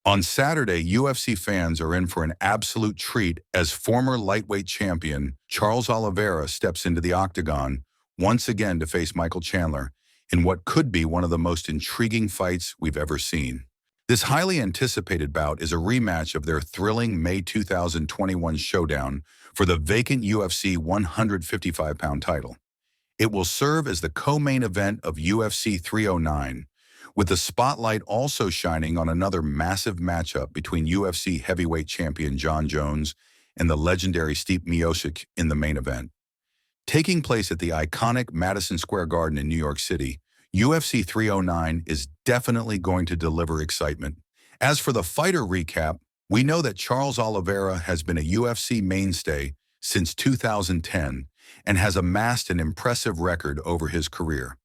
On Saturday, UFC fans are in for an absolute treat as former lightweight champion Charles Oliveira steps into the octagon once again to face Michael Chandler in what could be one of the most intriguing fights we've ever seen. This highly anticipated bout is a rematch of their thrilling May 2021 showdown for the vacant UFC 155-pound title. It will serve as the co-main event of UFC 309, with the spotlight also shining on another massive matchup between UFC heavyweight champion Jon Jones and the legendary Stipe Miocic in the main event. Taking place at the iconic Madison Square Garden in New York City, UFC 309 is definitely going to deliver excitement. As for the fighter recap, we know that Charles Oliveira has been a UFC mainstay since 2010 and has amassed an impressive record over his career.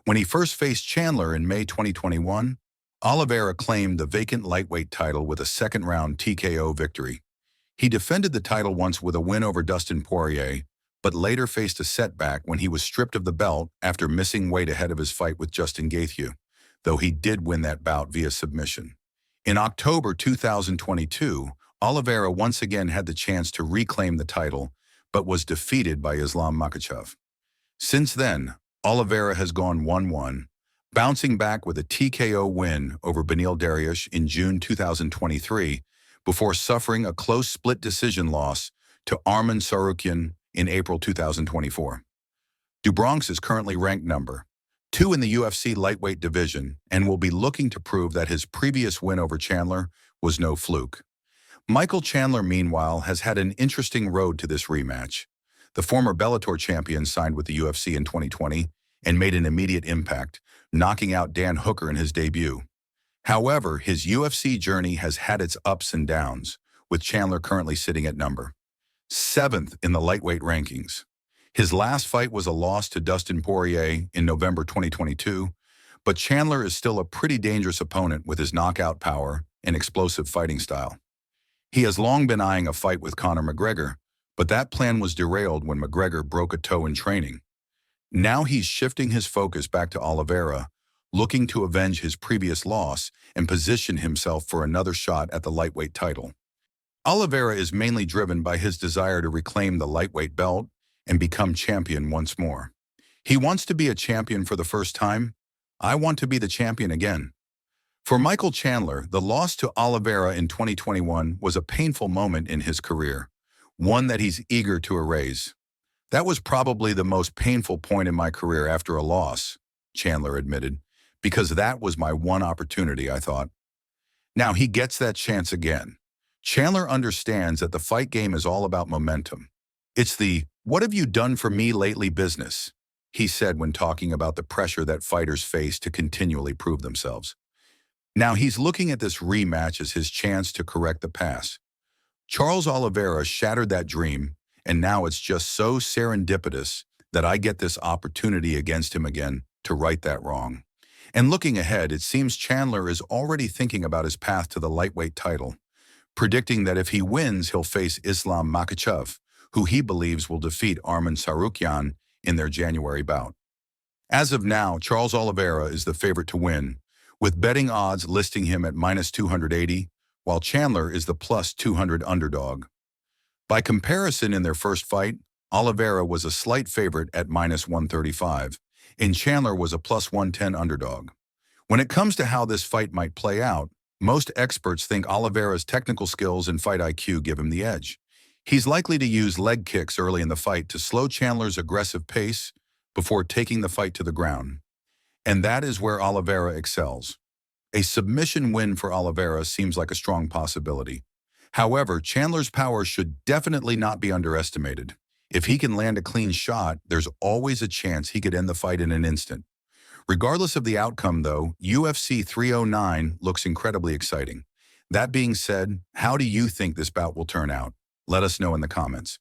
When he first faced Chandler in May 2021, Oliveira claimed the vacant lightweight title with a second-round TKO victory. He defended the title once with a win over Dustin Poirier, but later faced a setback when he was stripped of the belt after missing weight ahead of his fight with Justin Gaethje, though he did win that bout via submission. In October 2022, Oliveira once again had the chance to reclaim the title, but was defeated by Islam Makhachev. Since then, Oliveira has gone 1-1, bouncing back with a TKO win over Beneil Dariush in June 2023 before suffering a close split decision loss to Arman Tsarukyan in April 2024. DuBronx is currently ranked number 2 in the UFC lightweight division and will be looking to prove that his previous win over Chandler was no fluke. Michael Chandler, meanwhile, has had an interesting road to this rematch. The former Bellator champion signed with the UFC in 2020 and made an immediate impact, knocking out Dan Hooker in his debut. However, his UFC journey has had its ups and downs, with Chandler currently sitting at number 7th in the lightweight rankings. His last fight was a loss to Dustin Poirier in November 2022, but Chandler is still a pretty dangerous opponent with his knockout power and explosive fighting style. He has long been eyeing a fight with Conor McGregor, but that plan was derailed when McGregor broke a toe in training. Now he's shifting his focus back to Oliveira, looking to avenge his previous loss and position himself for another shot at the lightweight title. Oliveira is mainly driven by his desire to reclaim the lightweight belt and become champion once more. He wants to be a champion for the first time. I want to be the champion again. For Michael Chandler, the loss to Oliveira in 2021 was a painful moment in his career, one that he's eager to erase. That was probably the most painful point in my career after a loss, Chandler admitted, because that was my one opportunity, I thought. Now he gets that chance again. Chandler understands that the fight game is all about momentum. It's the "what have you done for me lately" business, he said when talking about the pressure that fighters face to continually prove themselves. Now he's looking at this rematch as his chance to correct the past. Charles Oliveira shattered that dream, and now it's just so serendipitous that I get this opportunity against him again to right that wrong. And looking ahead, it seems Chandler is already thinking about his path to the lightweight title, predicting that if he wins, he'll face Islam Makhachev, who he believes will defeat Arman Tsarukyan in their January bout. As of now, Charles Oliveira is the favorite to win, with betting odds listing him at -280, while Chandler is the +200 underdog. By comparison, in their first fight, Oliveira was a slight favorite at -135, and Chandler was a +110 underdog. When it comes to how this fight might play out, most experts think Oliveira's technical skills and fight IQ give him the edge. He's likely to use leg kicks early in the fight to slow Chandler's aggressive pace before taking the fight to the ground. And that is where Oliveira excels. A submission win for Oliveira seems like a strong possibility. However, Chandler's power should definitely not be underestimated. If he can land a clean shot, there's always a chance he could end the fight in an instant. Regardless of the outcome, though, UFC 309 looks incredibly exciting. That being said, how do you think this bout will turn out? Let us know in the comments.